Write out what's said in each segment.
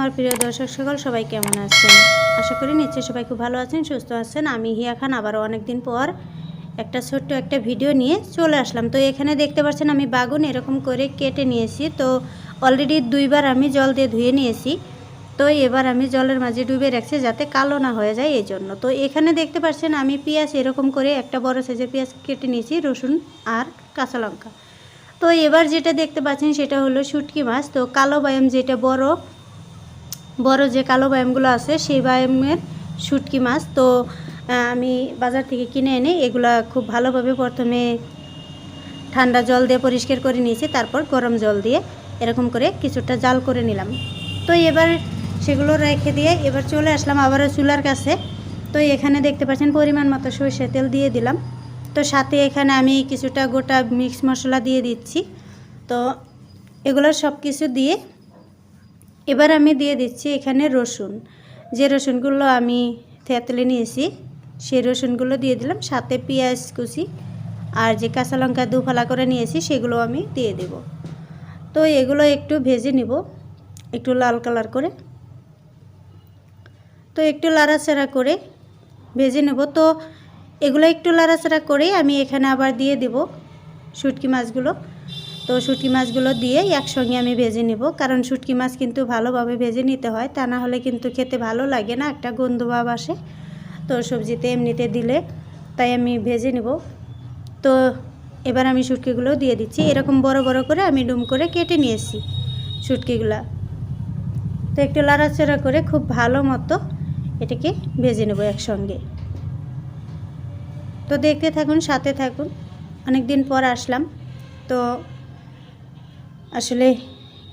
আমার প্রিয় দর্শক সকল সবাই কেমন আছেন? আশা করি নিশ্চয়ই সবাই খুব ভালো আছেন, সুস্থ আছেন। আমি হিয়া খান আবারও অনেক দিন পর একটা ছোট্ট একটা ভিডিও নিয়ে চলে আসলাম। তো এখানে দেখতে পাচ্ছেন আমি বাগুন এরকম করে কেটে নিয়েছি। তো অলরেডি দুইবার আমি জল দিয়ে ধুয়ে নিয়েছি। তো এবার আমি জলের মাঝে ডুবে রাখছি যাতে কালো না হয়ে যায় এই জন্য। তো এখানে দেখতে পাচ্ছেন আমি পেঁয়াজ এরকম করে একটা বড় সাইজের পেঁয়াজ কেটে নিয়েছি, রসুন আর কাঁচা লঙ্কা। তো এবার যেটা দেখতে পাচ্ছেন সেটা হলো শুটকি মাছ। তো কালো বায়াম, যেটা বড় বড় যে কালো বায়ামগুলো আছে সেই বায়ামের শুটকি মাছ। তো আমি বাজার থেকে কিনে এনে এগুলা খুব ভালোভাবে প্রথমে ঠান্ডা জল দিয়ে পরিষ্কার করে নিয়েছি, তারপর গরম জল দিয়ে এরকম করে কিছুটা জাল করে নিলাম। তো এবার সেগুলো রেখে দিয়ে এবার চলে আসলাম আবারও চুলার কাছে। তো এখানে দেখতে পাচ্ছেন পরিমাণ মতো সরষের তেল দিয়ে দিলাম। তো সাথে এখানে আমি কিছুটা গোটা মিক্স মশলা দিয়ে দিচ্ছি। তো এগুলো সব কিছু দিয়ে এবার আমি দিয়ে দিচ্ছি এখানে রসুন, যে রসুনগুলো আমি থেতলে নিয়েছি সেই রসুনগুলো দিয়ে দিলাম। সাথে পেঁয়াজ কুচি আর যে কাঁচা লঙ্কা দুফালা করে নিয়েছি সেগুলো আমি দিয়ে দেব। তো এগুলো একটু ভেজে নিব, একটু লাল কালার করে। তো একটু লাড়াচাড়া করে ভেজে নেব। তো এগুলো একটু লাড়াচাড়া করে আমি এখানে আবার দিয়ে দেব শুটকি মাছগুলো। তো শুটকি মাছগুলো দিয়ে একসঙ্গে আমি ভেজে নেব, কারণ শুটকি মাছ কিন্তু ভালোভাবে ভেজে নিতে হয়, তা না হলে কিন্তু খেতে ভালো লাগে না, একটা গন্ধ ভাব আসে তো সবজিতে এমনিতে দিলে, তাই আমি ভেজে নেব। তো এবার আমি শুটকিগুলো দিয়ে দিচ্ছি। এরকম বড় বড় করে আমি ডুম করে কেটে নিয়েছি শুটকিগুলা। তো একটু লাড়াচাড়া করে খুব ভালো মতো এটাকে ভেজে নেব একসঙ্গে। তো দেখতে থাকুন, সাথে থাকুন। অনেক দিন পর আসলাম, তো আসলে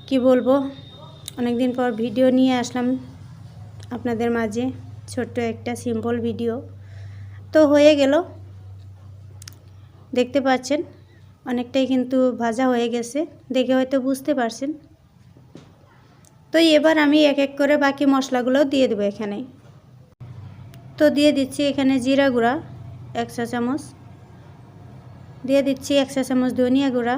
কি বলবো, অনেক দিন পর ভিডিও নিয়ে আসলাম আপনাদের মাঝে, ছোট্ট একটা সিম্পল ভিডিও। তো হয়ে গেল, দেখতে পাচ্ছেন অনেকটাই কিন্তু ভাজা হয়ে গেছে, দেখে হয়তো বুঝতে পারছেন। তো এবার আমি এক এক করে বাকি মশলাগুলো দিয়ে দেবো এখানে। তো দিয়ে দিচ্ছি এখানে জিরা গুঁড়া 1 চা চামচ, দিয়ে দিচ্ছি 1 চা চামচ ধনিয়া গুঁড়া।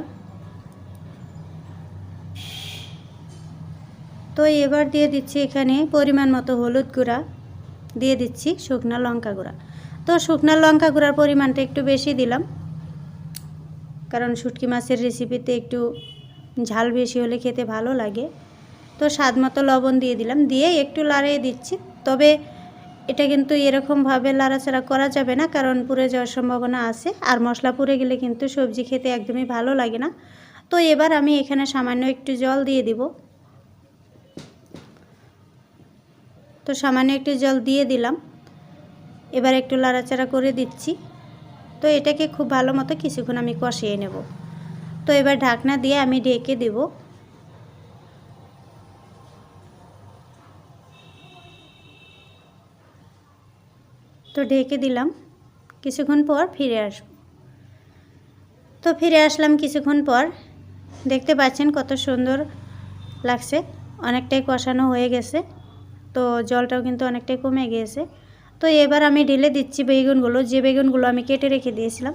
তো এবার দিয়ে দিচ্ছি এখানে পরিমাণ মতো হলুদ গুঁড়া, দিয়ে দিচ্ছি শুকনো লঙ্কা গুঁড়া। তো শুকনো লঙ্কা গুঁড়ার পরিমাণটা একটু বেশি দিলাম, কারণ শুটকি মাছের রেসিপিতে একটু ঝাল বেশি হলে খেতে ভালো লাগে। তো স্বাদ মতো লবণ দিয়ে দিলাম, দিয়ে একটু লাড়িয়ে দিচ্ছি। তবে এটা কিন্তু এরকমভাবে লাড়াচাড়া করা যাবে না, কারণ পুড়ে যাওয়ার সম্ভাবনা আছে, আর মশলা পুড়ে গেলে কিন্তু সবজি খেতে একদমই ভালো লাগে না। তো এবার আমি এখানে সামান্য একটু জল দিয়ে দিব। তো সামান্য একটু জল দিয়ে দিলাম, এবার একটু লাড়াচাড়া করে দিচ্ছি। তো এটাকে খুব ভালো মতো কিছুক্ষণ আমি কষিয়ে নেব। তো এবার ঢাকনা দিয়ে আমি ঢেকে দেব। তো ঢেকে দিলাম, কিছুক্ষণ পর ফিরে আসব। তো ফিরে আসলাম কিছুক্ষণ পর, দেখতে পাচ্ছেন কত সুন্দর লাগছে, অনেকটাই কষানো হয়ে গেছে। তো জলটাও কিন্তু অনেকটাই কমে গিয়েছে। তো এবার আমি ঢেলে দিচ্ছি বেগুনগুলো, যে বেগুনগুলো আমি কেটে রেখে দিয়েছিলাম।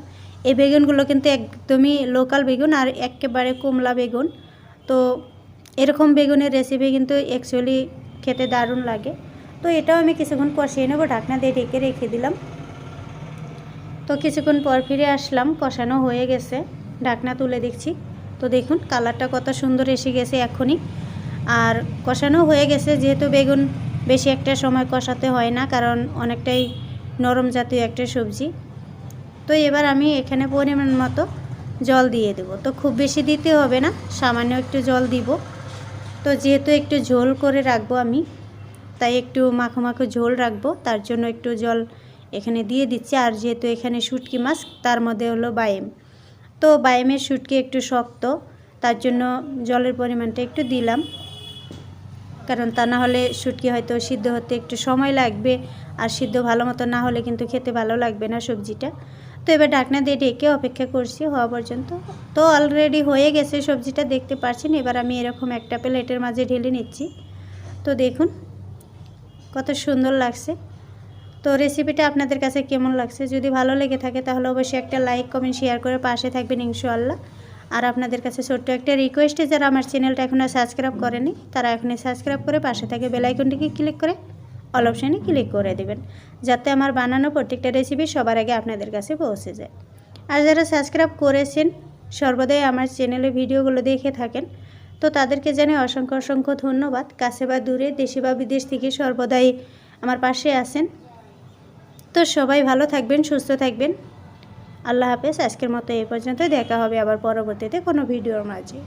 এই বেগুনগুলো কিন্তু একদমই লোকাল বেগুন আর একেবারে কমলা বেগুন। তো এরকম বেগুনের রেসিপি কিন্তু অ্যাকচুয়ালি খেতে দারুণ লাগে। তো এটাও আমি কিছুক্ষণ কষিয়ে নেব, ঢাকনা দিয়ে ঢেকে রেখে দিলাম। তো কিছুক্ষণ পর ফিরে আসলাম, কষানো হয়ে গেছে, ঢাকনা তুলে দেখছি। তো দেখুন কালারটা কত সুন্দর এসে গেছে এখনই, আর কষানো হয়ে গেছে। যেহেতু বেগুন বেশি একটা সময় কষাতে হয় না, কারণ অনেকটাই নরম জাতীয় একটা সবজি। তো এবার আমি এখানে পরিমাণ মতো জল দিয়ে দেব। তো খুব বেশি দিতে হবে না, সামান্য একটু জল দিব। তো যেহেতু একটু ঝোল করে রাখবো আমি, তাই একটু মাখো মাখো ঝোল রাখবো, তার জন্য একটু জল এখানে দিয়ে দিচ্ছি। আর যেহেতু এখানে শুটকি মাছ, তার মধ্যে হলো বায়েম, তো বায়েমের শুটকি একটু শক্ত, তার জন্য জলের পরিমাণটা একটু দিলাম, কারণ তা না হলে শুটকি হয়তো সিদ্ধ হতে একটু সময় লাগবে, আর সিদ্ধ ভালো মতো না হলে কিন্তু খেতে ভালো লাগবে না সবজিটা। তো এবার ঢাকনা দিয়ে ঢেকে অপেক্ষা করছি হওয়া পর্যন্ত। তো অলরেডি হয়ে গেছে সবজিটা, দেখতে পাচ্ছেন। এবার আমি এরকম একটা প্লেটের মাঝে ঢেলে নিচ্ছি। তো দেখুন কত সুন্দর লাগছে। তো রেসিপিটা আপনাদের কাছে কেমন লাগছে? যদি ভালো লেগে থাকে তাহলে অবশ্যই একটা লাইক কমেন্ট শেয়ার করে পাশে থাকবেন ইনশাআল্লাহ। আর আপনাদের কাছে ছোট্ট একটা রিকোয়েস্টে, যারা আমার চ্যানেলটা এখনও সাবস্ক্রাইব করেনি তারা এখনই সাবস্ক্রাইব করে পাশে থাকে বেল আইকনটিকে ক্লিক করে অল অপশানে ক্লিক করে দেবেন, যাতে আমার বানানো প্রত্যেকটা রেসিপি সবার আগে আপনাদের কাছে পৌঁছে যায়। আর যারা সাবস্ক্রাইব করেছেন, সর্বদাই আমার চ্যানেলে ভিডিওগুলো দেখে থাকেন, তো তাদেরকে জানাই অসংখ্য অসংখ্য ধন্যবাদ। কাছে বা দূরে, দেশে বা বিদেশ থেকে সর্বদাই আমার পাশে আছেন। তো সবাই ভালো থাকবেন, সুস্থ থাকবেন। আল্লাহ হাফেজ। আজকের মতো এই পর্যন্ত, দেখা হবে আবার পরবর্তীতে কোনো ভিডিওর মাঝে।